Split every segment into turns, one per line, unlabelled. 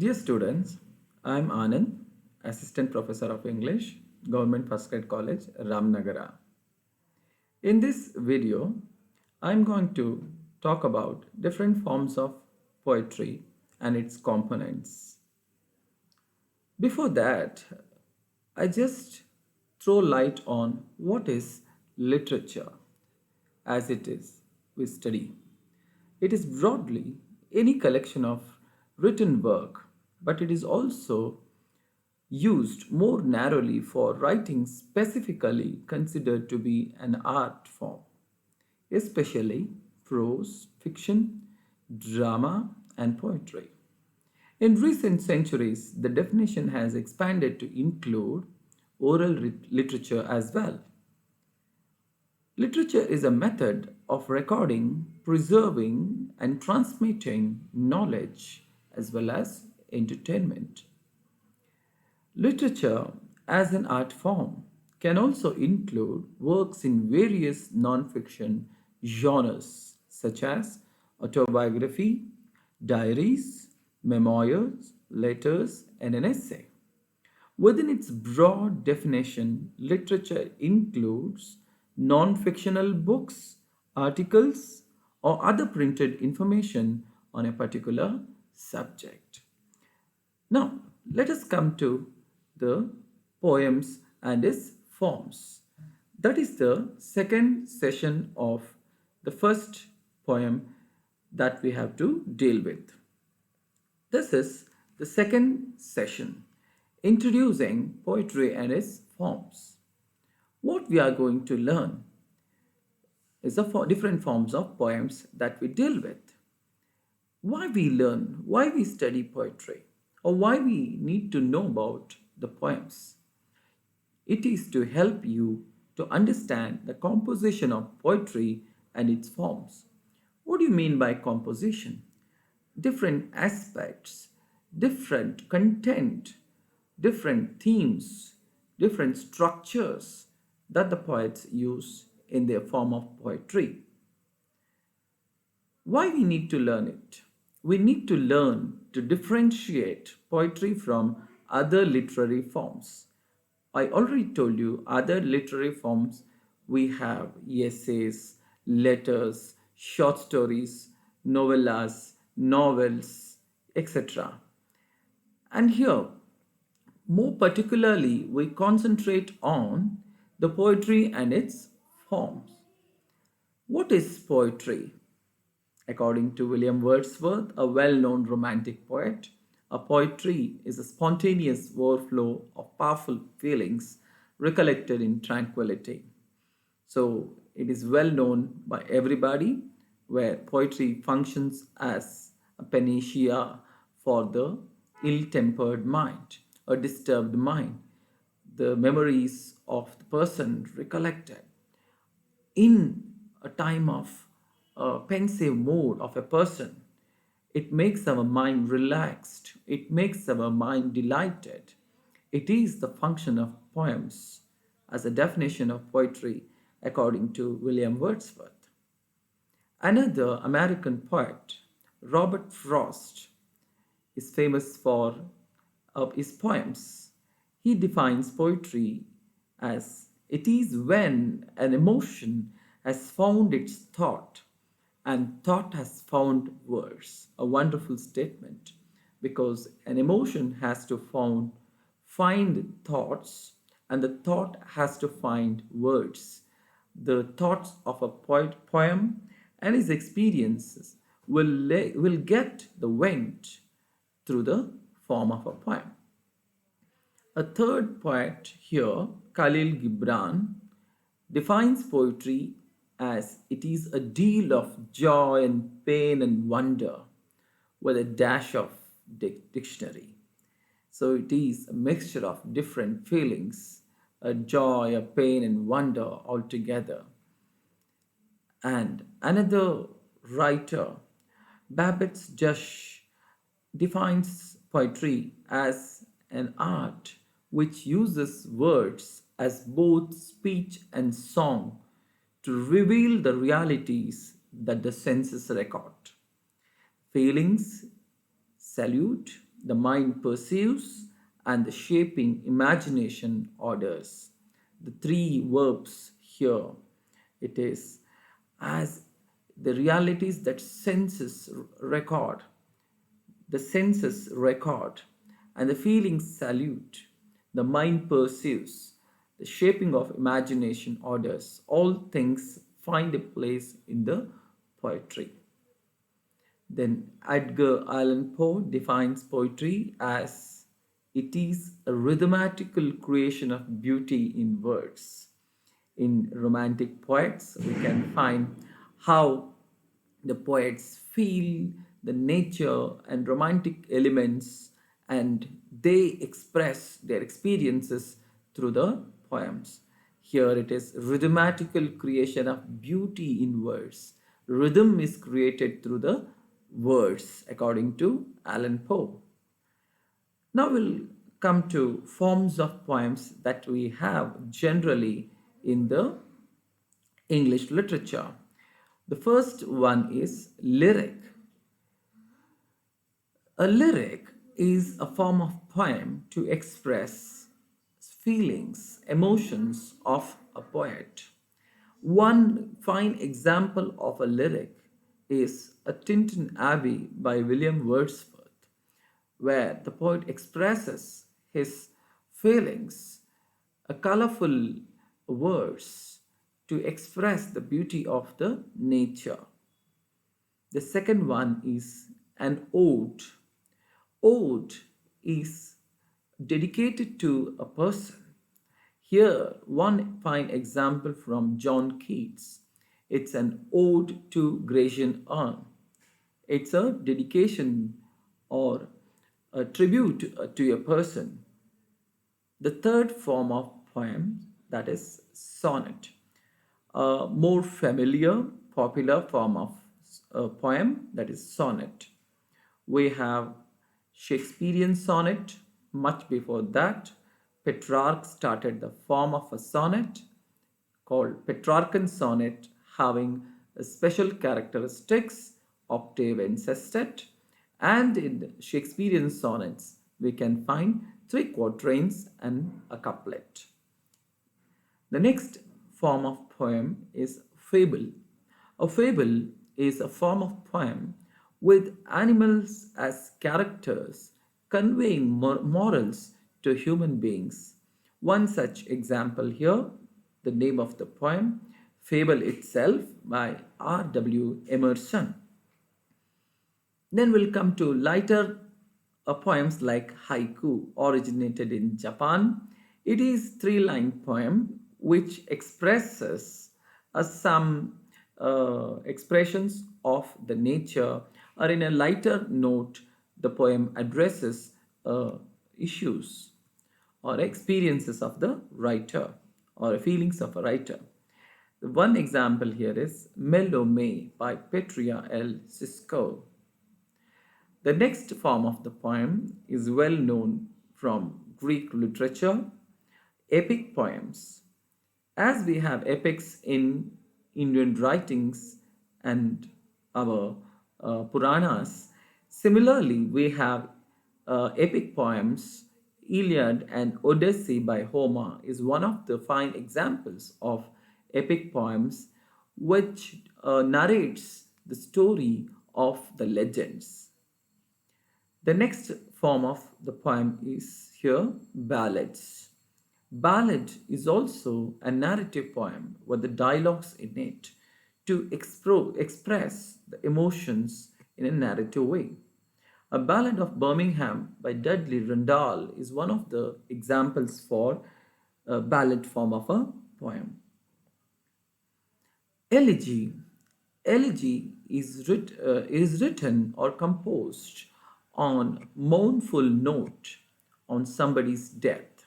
Dear students, I am Anand, Assistant Professor of English, Government First Grade College, Ramnagara. In this video, I am going to talk about different forms of poetry and its components. Before that, I just throw light on what is literature as it is we study. It is broadly any collection of written work, but it is also used more narrowly for writing specifically considered to be an art form, especially prose, fiction, drama, and poetry. In recent centuries, the definition has expanded to include oral literature as well. Literature is a method of recording, preserving, and transmitting knowledge as well as entertainment. Literature as an art form can also include works in various non-fiction genres such as autobiography, diaries, memoirs, letters, and an essay. Within its broad definition, literature includes non fictional books, articles, or other printed information on a particular subject. Now, let us come to the poems and its forms. That is the second session of the first poem that we have to deal with. This is the second session, introducing poetry and its forms. What we are going to learn is the different forms of poems that we deal with. Why we learn, why we study poetry, or why we need to know about the poems. It is to help you to understand the composition of poetry and its forms. What do you mean by composition? Different aspects, different content, different themes, different structures that the poets use in their form of poetry. Why we need to learn it? We need to learn to differentiate poetry from other literary forms. I already told you other literary forms we have essays, letters, short stories, novellas, novels, etc. And here, more particularly, we concentrate on the poetry and its forms. What is poetry? According to William Wordsworth, a well known romantic poet, a poetry is a spontaneous overflow of powerful feelings recollected in tranquility. So it is well known by everybody where poetry functions as a panacea for the ill tempered mind, a disturbed mind, the memories of the person recollected in a time of pensive mood of a person. It makes our mind relaxed, it makes our mind delighted. It is the function of poems as a definition of poetry according to William Wordsworth. Another American poet, Robert Frost, is famous for his poems. He defines poetry as it is when an emotion has found its thought and thought has found words. A wonderful statement because an emotion has to find thoughts and the thought has to find words. The thoughts of a poem and his experiences will get the vent through the form of a poem. A third poet here, Khalil Gibran, defines poetry as it is a deal of joy and pain and wonder with a dash of dictionary. So it is a mixture of different feelings, a joy, a pain, and wonder all together. And another writer, Babbitt's Josh, defines poetry as an art which uses words as both speech and song to reveal the realities that the senses record. Feelings salute the mind perceives, and the shaping imagination orders. The three verbs here, it is as the realities that senses record, the senses record, and the feelings salute, the mind perceives, the shaping of imagination orders. All things find a place in the poetry. Then Edgar Allan Poe defines poetry as it is a rhythmatical creation of beauty in words. In romantic poets, we can find how the poets feel the nature and romantic elements, and they express their experiences through the poems. Here it is rhythmatical creation of beauty in words. Rhythm is created through the words, according to Allan Poe. Now we'll come to forms of poems that we have generally in the English literature. The first one is lyric. A lyric is a form of poem to express feelings, emotions of a poet. One fine example of a lyric is A Tintin Abbey by William Wordsworth, where the poet expresses his feelings, a colorful verse to express the beauty of the nature. The second one is an ode. Ode is dedicated to a person. Here, one fine example from John Keats. It's an ode to Grecian urn. It's a dedication or a tribute to a person. The third form of poem, that is sonnet, a more familiar, popular form of poem, that is sonnet. We have Shakespearean sonnet. Much before that, Petrarch started the form of a sonnet called Petrarchan sonnet, having special characteristics, octave and sestet. And in Shakespearean sonnets, we can find three quatrains and a couplet. The next form of poem is fable. A fable is a form of poem with animals as characters conveying morals to human beings. One such example here, the name of the poem, Fable itself by R.W. Emerson. Then we'll come to lighter poems like haiku, originated in Japan. It is three-line poem which expresses some expressions of the nature, or in a lighter note, the poem addresses issues or experiences of the writer or feelings of a writer. One example here is Mellow May by Petria L. Cisco. The next form of the poem is well known from Greek literature, epic poems. As we have epics in Indian writings and our Puranas, similarly we have epic poems. Iliad and Odyssey by Homer is one of the fine examples of epic poems which narrates the story of the legends. The next form of the poem is here ballads. Ballad is also a narrative poem with the dialogues in it to express the emotions in a narrative way. A Ballad of Birmingham by Dudley Randall is one of the examples for a ballad form of a poem. Elegy. Elegy is written or composed on mournful note on somebody's death.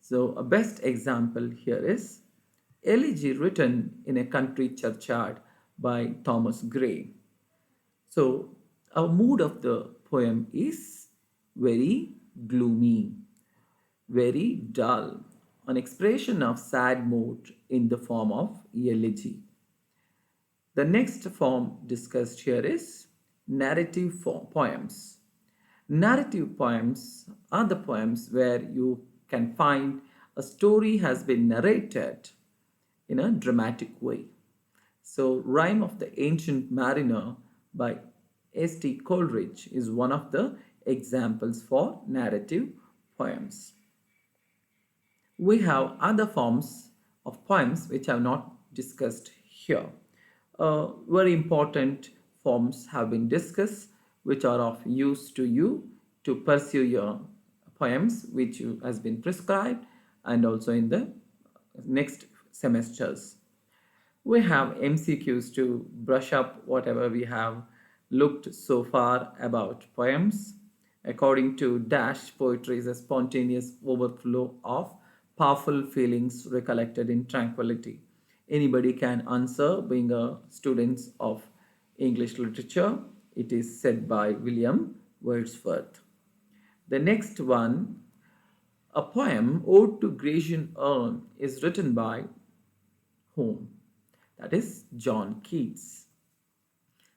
So a best example here is Elegy written in a country churchyard by Thomas Gray. So our mood of the poem is very gloomy, very dull, an expression of sad mood in the form of elegy. The next form discussed here is narrative poems. Narrative poems are the poems where you can find a story has been narrated in a dramatic way. So, Rhyme of the Ancient Mariner by S.T. Coleridge is one of the examples for narrative poems. We have other forms of poems which I have not discussed here. Very important forms have been discussed which are of use to you to pursue your poems which you has been prescribed and also in the next semesters. We have MCQs to brush up whatever we have looked so far about poems. According to Dash, poetry is a spontaneous overflow of powerful feelings recollected in tranquility. Anybody can answer, being a student of English literature. It is said by William Wordsworth. The next one, a poem, Ode to Grecian Urn, is written by whom? That is John Keats.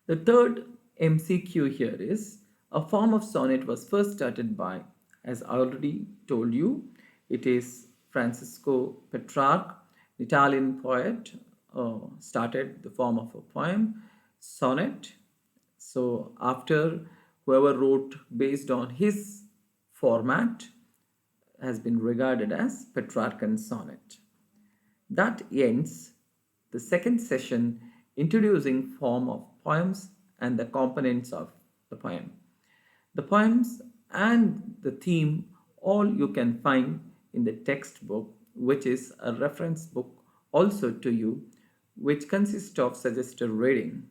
The third MCQ here is a form of sonnet was first started by, as I already told you, it is Francisco Petrarch, Italian poet, started the form of a poem, sonnet. So after whoever wrote based on his format has been regarded as Petrarchan sonnet. That ends the second session introducing form of poems and the components of the poem. The poems and the theme all you can find in the textbook, which is a reference book also to you, which consists of suggested reading.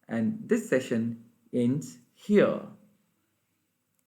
And this session ends here.